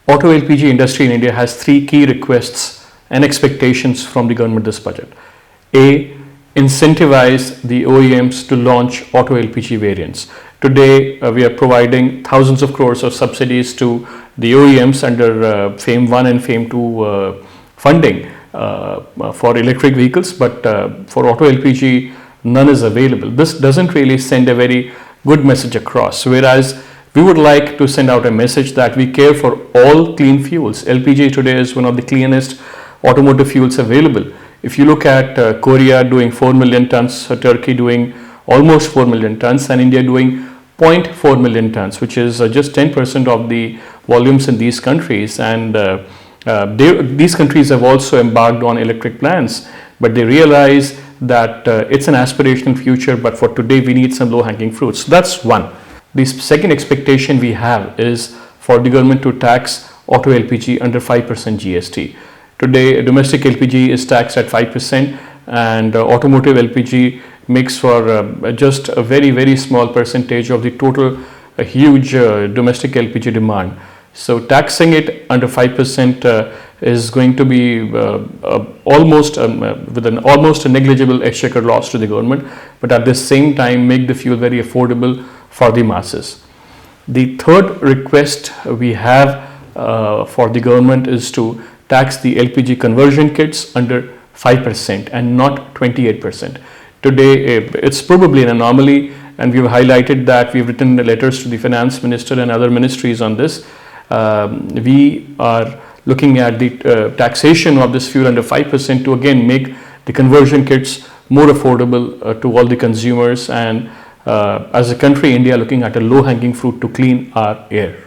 Auto LPG industry in India has three key requests and expectations from the government this budget. A, incentivize the OEMs to launch auto LPG variants. Today, we are providing thousands of crores of subsidies to the OEMs under FAME 1 and FAME 2 funding for electric vehicles, but for auto LPG, none is available. This doesn't really send a very good message across, whereas we would like to send out a message that we care for all clean fuels. LPG today is one of the cleanest automotive fuels available. If you look at Korea doing 4 million tons, Turkey doing almost 4 million tons, and India doing 0.4 million tons, which is just 10% of the volumes in these countries. And these countries have also embarked on electric plants, but they realize that it's an aspirational future, but for today we need some low-hanging fruits. So that's one. The second expectation we have is for the government to tax auto LPG under 5% GST. Today, domestic LPG is taxed at 5%, and automotive LPG makes for just a very, very small percentage of the total huge domestic LPG demand. So taxing it under 5% is going to be almost almost a negligible exchequer loss to the government, but at the same time make the fuel very affordable for the masses. The third request we have for the government is to tax the LPG conversion kits under 5% and not 28%. Today, it's probably an anomaly, and we've highlighted that. We've written letters to the finance minister and other ministries on this. We are looking at the taxation of this fuel under 5% to again make the conversion kits more affordable to all the consumers, and as a country, India looking at a low-hanging fruit to clean our air.